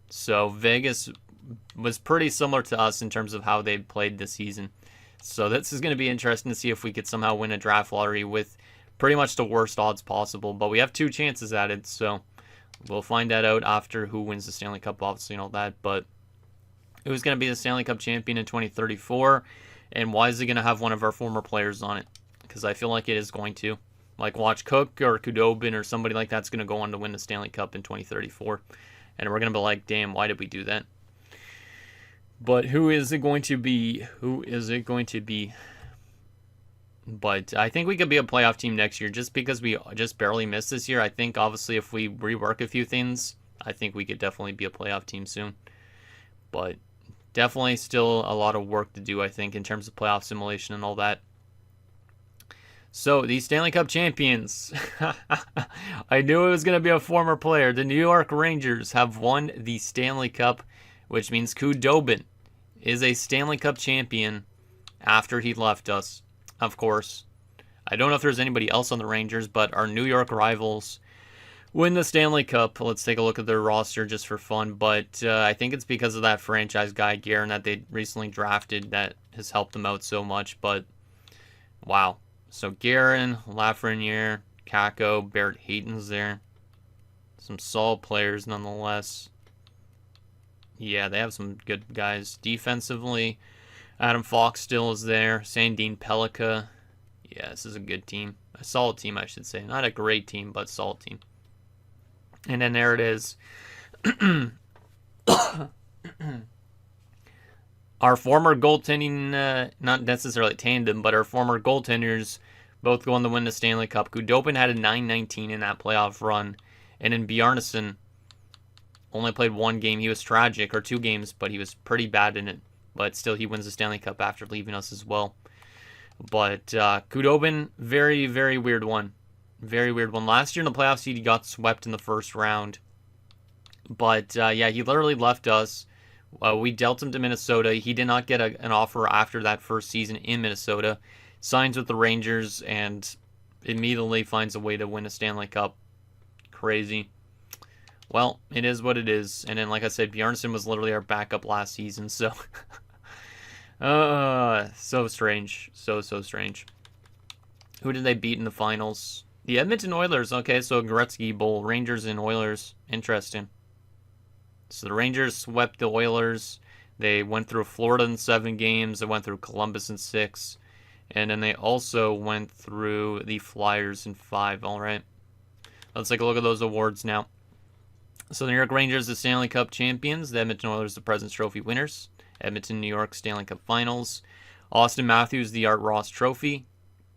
So Vegas was pretty similar to us in terms of how they played this season. So this is going to be interesting to see if we could somehow win a draft lottery with pretty much the worst odds possible. But we have 2 chances at it, so we'll find that out after who wins the Stanley Cup, obviously, and all that. But who's going to be the Stanley Cup champion in 2034? And why is it going to have one of our former players on it? Because I feel like it is going to. Like, watch Cook or Khudobin or somebody like that's going to go on to win the Stanley Cup in 2034. And we're going to be like, damn, why did we do that? But who is it going to be? Who is it going to be? But I think we could be a playoff team next year just because we just barely missed this year. I think, obviously, if we rework a few things, I think we could definitely be a playoff team soon. But definitely still a lot of work to do, I think, in terms of playoff simulation and all that. So, the Stanley Cup champions. I knew it was going to be a former player. The New York Rangers have won the Stanley Cup, which means Khudobin is a Stanley Cup champion after he left us, of course. I don't know if there's anybody else on the Rangers, but our New York rivals win the Stanley Cup. Let's take a look at their roster just for fun. But I think it's because of that franchise guy, Guerin, that they recently drafted that has helped them out so much. But, wow. So, Guerin, Lafreniere, Kakko, Barrett Hayton's there. Some solid players, nonetheless. Yeah, they have some good guys. Defensively, Adam Fox still is there. Sandin Pellikka. Yeah, this is a good team. A solid team, I should say. Not a great team, but solid team. And then there it is. Our former goaltending, not necessarily tandem, but our former goaltenders both go on to win the Stanley Cup. Khudobin had a .919 in that playoff run. And then Bjarnason only played 1 game. He was tragic, or 2 games, but he was pretty bad in it. But still, he wins the Stanley Cup after leaving us as well. But Khudobin, very, very weird one. Very weird one. Last year in the playoffs, he got swept in the first round. But, yeah, he literally left us. We dealt him to Minnesota. He did not get an offer after that first season in Minnesota. Signs with the Rangers and immediately finds a way to win a Stanley Cup. Crazy. Well, it is what it is. And then, like I said, Bjarnason was literally our backup last season. So, so strange. So strange. Who did they beat in the finals? The Edmonton Oilers. Okay, so Gretzky Bowl. Rangers and Oilers. Interesting. So the Rangers swept the Oilers. They went through Florida in 7 games. They went through Columbus in 6. And then they also went through the Flyers in 5. All right. Let's take a look at those awards now. So the New York Rangers, the Stanley Cup champions. The Edmonton Oilers, the President's Trophy winners. Edmonton, New York, Stanley Cup finals. Austin Matthews, the Art Ross Trophy.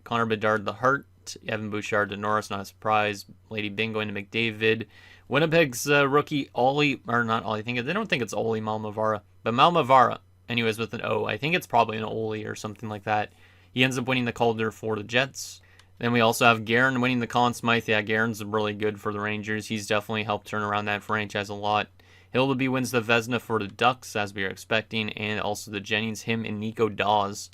Connor Bedard, the Hart. Evan Bouchard, the Norris, not a surprise. Lady Bingo into McDavid. Winnipeg's rookie Ollie, or not Ollie, they don't think it's Ollie Malmavara, but Malmavara, anyways, with an O. I think it's probably an Ollie or something like that. He ends up winning the Calder for the Jets. Then we also have Guerin winning the Conn Smythe. Yeah, Guerin's really good for the Rangers. He's definitely helped turn around that franchise a lot. Hildeby wins the Vezina for the Ducks, as we are expecting, and also the Jennings, him and Nico Dawes.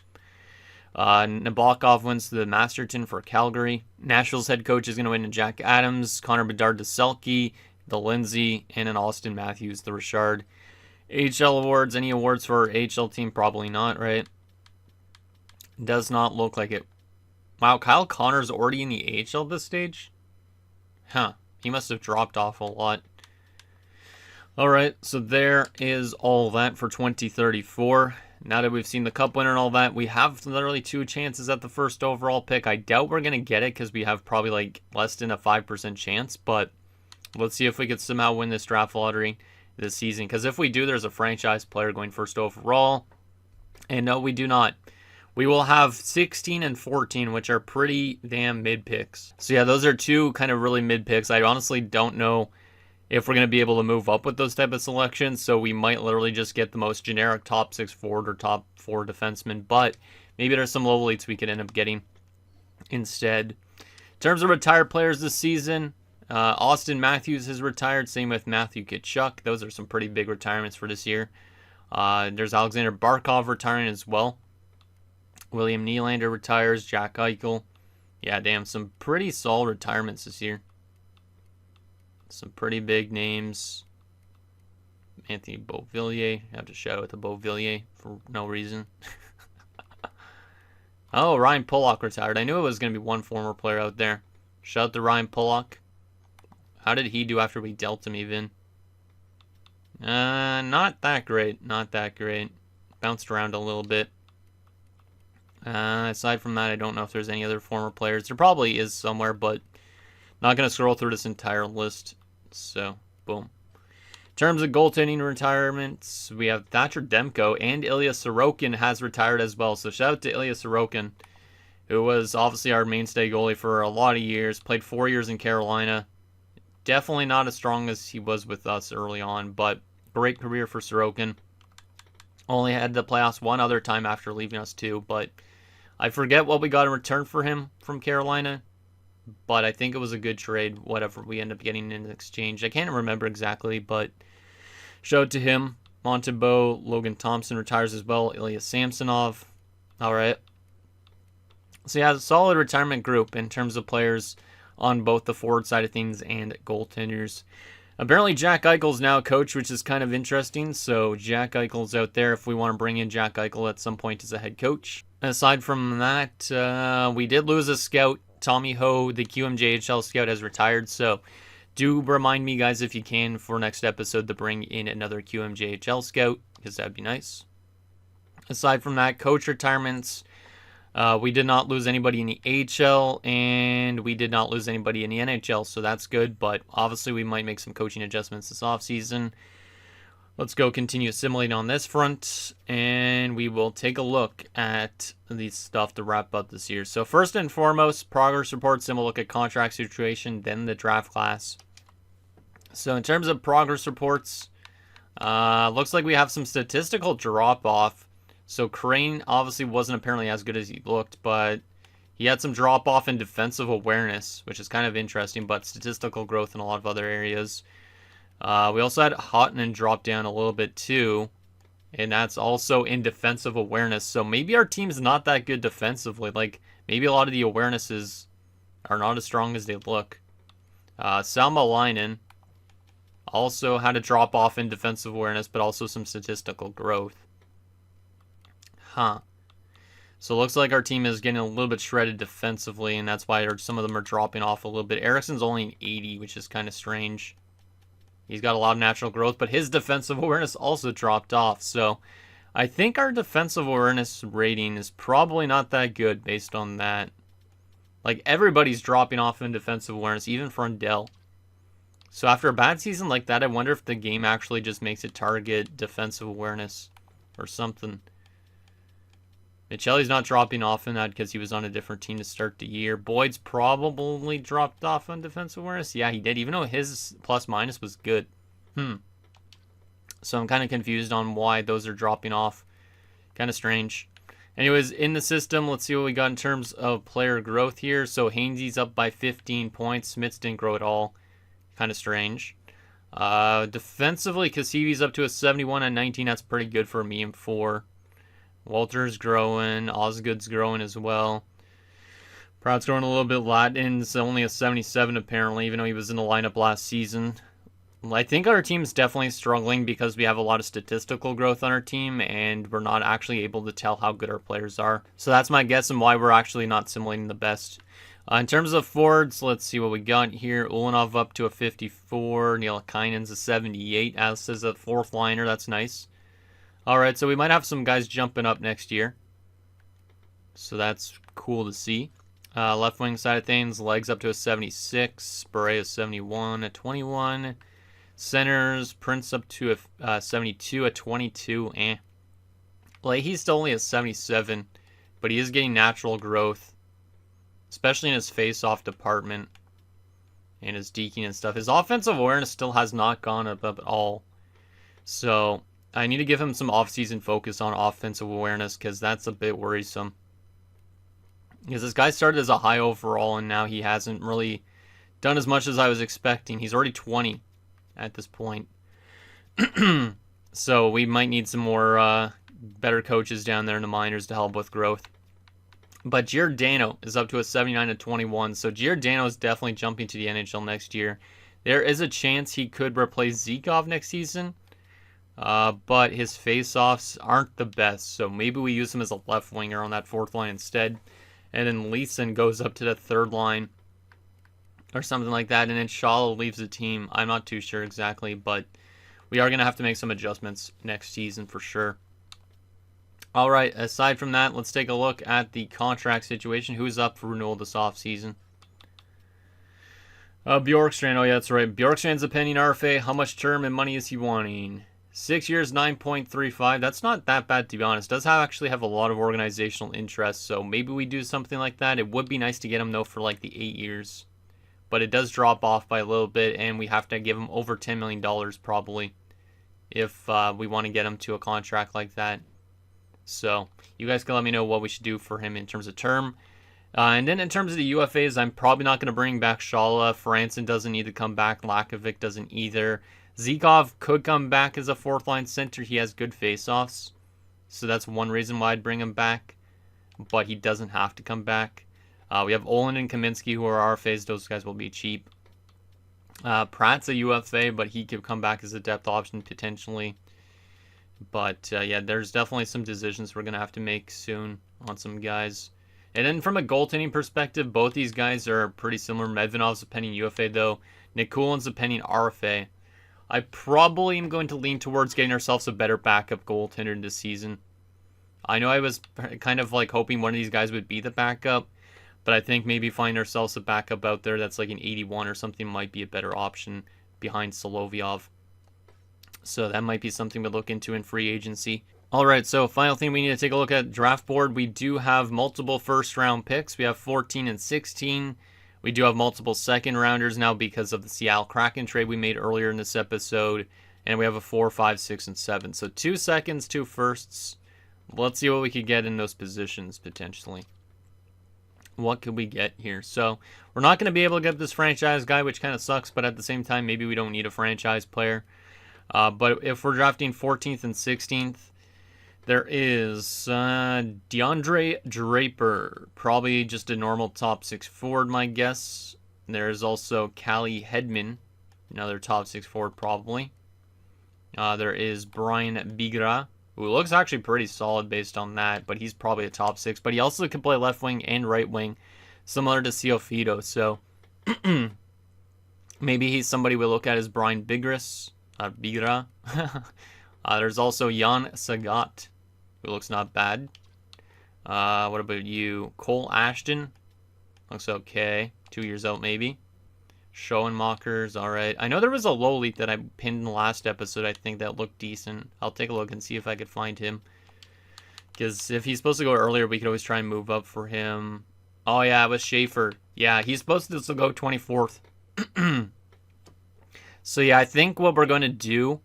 Nabokov wins the Masterton for Calgary. Nashville's head coach is going to win to Jack Adams, Connor Bedard to Selke, the Lindsay, and an Austin Matthews, the Richard. AHL awards, any awards for our AHL team? Probably not, right? Does not look like it. Wow, Kyle Connor's already in the AHL this stage? Huh, he must have dropped off a lot. Alright, so there is all that for 2034. Now that we've seen the cup winner and all that, we have literally 2 chances at the first overall pick. I doubt we're going to get it because we have probably like less than a 5% chance, but let's see if we could somehow win this draft lottery this season. Because if we do, there's a franchise player going first overall. And no, we do not. We will have 16 and 14, which are pretty damn mid picks. So yeah, those are 2 kind of really mid picks. I honestly don't know if we're going to be able to move up with those type of selections, so we might literally just get the most generic top 6 forward or top 4 defenseman, but maybe there's some low elites we could end up getting instead. In terms of retired players this season, Austin Matthews has retired, same with Matthew Tkachuk. Those are some pretty big retirements for this year. There's Alexander Barkov retiring as well. William Nylander retires, Jack Eichel. Yeah, damn, some pretty solid retirements this year. Some pretty big names. Anthony Beauvillier. I have to shout out to Beauvillier for no reason. Oh, Ryan Pulock retired. I knew it was going to be one former player out there. Shout out to Ryan Pulock. How did he do after we dealt him even? Not that great. Not that great. Bounced around a little bit. Aside from that, I don't know if there's any other former players. There probably is somewhere, but not going to scroll through this entire list. So, boom. In terms of goaltending retirements, we have Thatcher Demko, and Ilya Sorokin has retired as well. So shout out to Ilya Sorokin, who was obviously our mainstay goalie for a lot of years. Played 4 years in Carolina. Definitely not as strong as he was with us early on, but great career for Sorokin. Only had the playoffs one other time after leaving us too, but I forget what we got in return for him from Carolina. But I think it was a good trade, whatever we end up getting in exchange. I can't remember exactly, but shout out to him. Montembeault, Logan Thompson retires as well. Ilya Samsonov. All right. So yeah, a solid retirement group in terms of players on both the forward side of things and goaltenders. Apparently Jack Eichel's now a coach, which is kind of interesting. So Jack Eichel's out there if we want to bring in Jack Eichel at some point as a head coach. Aside from that, we did lose a scout. Tommy Ho, the QMJHL scout, has retired, so do remind me, guys, if you can, for next episode to bring in another QMJHL scout, because that'd be nice. Aside from that, coach retirements, we did not lose anybody in the AHL, and we did not lose anybody in the NHL, so that's good, but obviously we might make some coaching adjustments this offseason. Let's go continue assimilating on this front, and we will take a look at the stuff to wrap up this year. So first and foremost, progress reports, then we'll look at contract situation, then the draft class. So in terms of progress reports, looks like we have some statistical drop-off. So Crane obviously wasn't apparently as good as he looked, but he had some drop-off in defensive awareness, which is kind of interesting, but statistical growth in a lot of other areas. We also had Hotman drop down a little bit too, and that's also in defensive awareness. So maybe our team's not that good defensively. Like, maybe a lot of the awarenesses are not as strong as they look. Salma Leinen also had a drop off in defensive awareness, but also some statistical growth. So it looks like our team is getting a little bit shredded defensively, and that's why some of them are dropping off a little bit. Ericsson's only an 80, which is kind of strange. He's got a lot of natural growth, but his defensive awareness also dropped off. So I think our defensive awareness rating is probably not that good based on that. Like, everybody's dropping off in defensive awareness, even Frondell. So after a bad season like that, I wonder if the game actually just makes it target defensive awareness or something. Michelli's not dropping off in that because he was on a different team to start the year. Boyd's probably dropped off on defensive awareness. Yeah, he did, even though his plus-minus was good. So I'm kind of confused on why those are dropping off. Kind of strange. Anyways, in the system, let's see what we got in terms of player growth here. So Hainsey's up by 15 points. Smits didn't grow at all. Kind of strange. Defensively, Kasivi's up to a 71 and 19. That's pretty good for a medium 4. Walter's growing. Osgood's growing as well. Proud's growing a little bit. Latin's only a 77 apparently, even though he was in the lineup last season. I think our team's definitely struggling because we have a lot of statistical growth on our team and we're not actually able to tell how good our players are. So that's my guess and why we're actually not simulating the best. In terms of forwards, let's see what we got here. Ulanov up to a 54. Nielakainen's a 78. As is a fourth liner. That's nice. Alright, so we might have some guys jumping up next year. So that's cool to see. Left wing side of things, legs up to a 76. Barea 71, a 21. Centers, Prince up to a 72, a 22. Like, he's still only a 77, but he is getting natural growth, especially in his face-off department and his deking and stuff. His offensive awareness still has not gone up at all. So I need to give him some off-season focus on offensive awareness because that's a bit worrisome. Because this guy started as a high overall and now he hasn't really done as much as I was expecting. He's already 20 at this point. So we might need some more better coaches down there in the minors to help with growth. But Giordano is up to a 79 to 21. So Giordano is definitely jumping to the NHL next year. There is a chance he could replace Zykov next season. But his face-offs aren't the best. So maybe we use him as a left winger on that fourth line instead. And then Leeson goes up to the third line or something like that. And then Shala leaves the team. I'm not too sure exactly, but we are going to have to make some adjustments next season for sure. All right, aside from that, let's take a look at the contract situation. Who's up for renewal this offseason? Bjorkstrand. Oh, yeah, that's right. Bjorkstrand's a pending RFA. How much term and money is he wanting? 6 years, 9.35. That's not that bad, to be honest. Does actually have a lot of organizational interest, so maybe we do something like that. It would be nice to get him, though, for like the 8 years. But it does drop off by a little bit, and we have to give him over $10 million probably if we want to get him to a contract like that. So you guys can let me know what we should do for him in terms of term. And then in terms of the UFAs, I'm probably not going to bring back Shala. Franson doesn't need to come back. Lakovic doesn't either. Zykov could come back as a fourth-line center. He has good face-offs. So that's one reason why I'd bring him back. But he doesn't have to come back. We have Olin and Kaminsky who are RFAs. Those guys will be cheap. Pratt's a UFA, but he could come back as a depth option potentially. But yeah, there's definitely some decisions we're going to have to make soon on some guys. And then from a goaltending perspective, both these guys are pretty similar. Medvenov's a pending UFA though. Nikulin's a pending RFA. I probably am going to lean towards getting ourselves a better backup goaltender this season. I know I was kind of like hoping one of these guys would be the backup, but I think maybe finding ourselves a backup out there that's like an 81 or something might be a better option behind Solovyov. So that might be something to look into in free agency. All right, so final thing we need to take a look at draft board. We do have multiple first round picks. We have 14 and 16. We do have multiple second rounders now because of the Seattle Kraken trade we made earlier in this episode. And we have a 4, 5, 6, and 7. So 2 seconds, 2 firsts. Let's see what we could get in those positions potentially. What could we get here? So we're not going to be able to get this franchise guy, which kind of sucks. But at the same time, maybe we don't need a franchise player. But if we're drafting 14th and 16th, there is DeAndre Draper, probably just a normal top 6 forward, my guess. There's also Callie Hedman, another top 6 forward probably. There is Brian Bigra, who looks actually pretty solid based on that, but he's probably a top 6. But he also can play left wing and right wing, similar to Ciofito. So maybe he's somebody we look at as Brian Bigra. There's also Jan Sagat, who looks not bad. What about you? Cole Ashton. Looks okay. 2 years out, maybe. Schoenmakers, alright. I know there was a low leak that I pinned in the last episode, I think, that looked decent. I'll take a look and see if I could find him. Because if he's supposed to go earlier, we could always try and move up for him. Oh, yeah, it was Schaefer. Yeah, he's supposed to go 24th. So, yeah, I think what we're going to do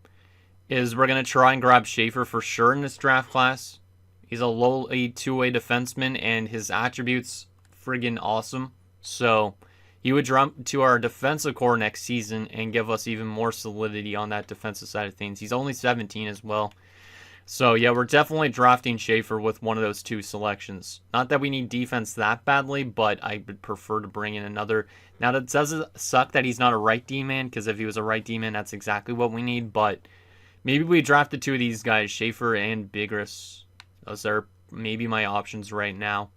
is we're going to try and grab Schaefer for sure in this draft class. He's a lowly two-way defenseman, and his attributes friggin' awesome. So he would jump to our defensive core next season and give us even more solidity on that defensive side of things. He's only 17 as well. So, yeah, we're definitely drafting Schaefer with one of those two selections. Not that we need defense that badly, but I would prefer to bring in another. Now, that doesn't suck that he's not a right D-man, because if he was a right D-man, that's exactly what we need. But maybe we drafted two of these guys, Schaefer and Bigris. Those are maybe my options right now.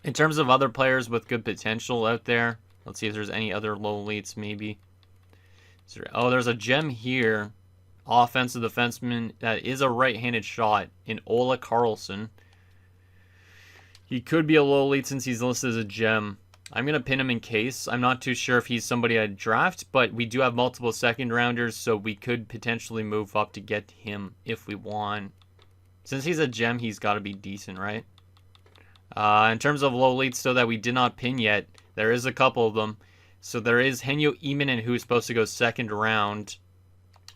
In terms of other players with good potential out there, let's see if there's any other low elites maybe. Oh, there's a gem here. Offensive defenseman that is a right-handed shot in Ola Carlson. He could be a low elite since he's listed as a gem. I'm going to pin him in case. I'm not too sure if he's somebody I'd draft, but we do have multiple second rounders, so we could potentially move up to get him if we want. Since he's a gem, he's got to be decent, right? In terms of low elites, though, that we did not pin yet, there is a couple of them. So there is Henyo Imanen, who's supposed to go second round.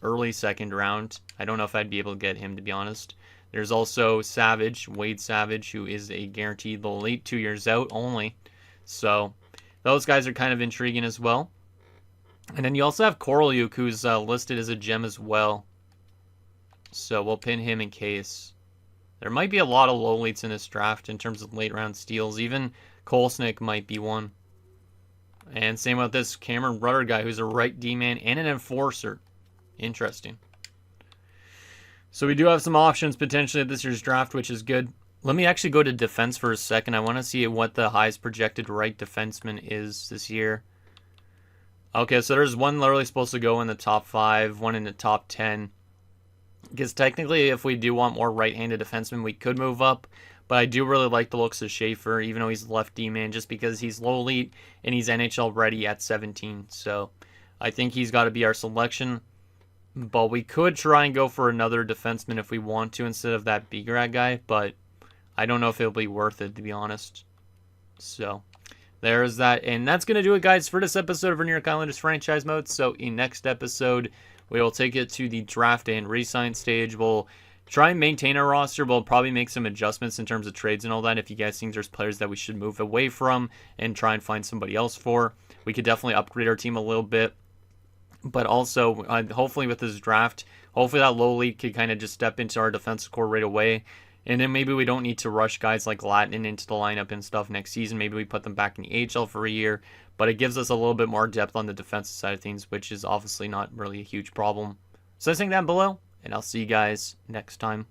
Early second round. I don't know if I'd be able to get him, to be honest. There's also Savage, Wade Savage, who is a guaranteed low elite, 2 years out only. So those guys are kind of intriguing as well. And then you also have Korolyuk, who's listed as a gem as well. So we'll pin him in case. There might be a lot of low elites in this draft in terms of late round steals. Even Kolsnik might be one. And same with this Cameron Rudder guy, who's a right D-man and an enforcer. Interesting. So we do have some options potentially at this year's draft, which is good. Let me actually go to defense for a second. I want to see what the highest projected right defenseman is this year. Okay, so there's one literally supposed to go in the top 5, one in the top 10. Because technically, if we do want more right-handed defensemen, we could move up. But I do really like the looks of Schaefer, even though he's left D-man, just because he's low elite and he's NHL ready at 17. So I think he's got to be our selection. But we could try and go for another defenseman if we want to instead of that Bigrad guy. But I don't know if it'll be worth it, to be honest. So there's that. And that's going to do it, guys, for this episode of our New York Islanders franchise mode. So in next episode, we will take it to the draft and re-sign stage. We'll try and maintain our roster. We'll probably make some adjustments in terms of trades and all that. If you guys think there's players that we should move away from and try and find somebody else for, we could definitely upgrade our team a little bit. But also, hopefully with this draft, hopefully that low elite could kind of just step into our defensive core right away. And then maybe we don't need to rush guys like Latin into the lineup and stuff next season. Maybe we put them back in the AHL for a year. But it gives us a little bit more depth on the defensive side of things, which is obviously not really a huge problem. So think down below, and I'll see you guys next time.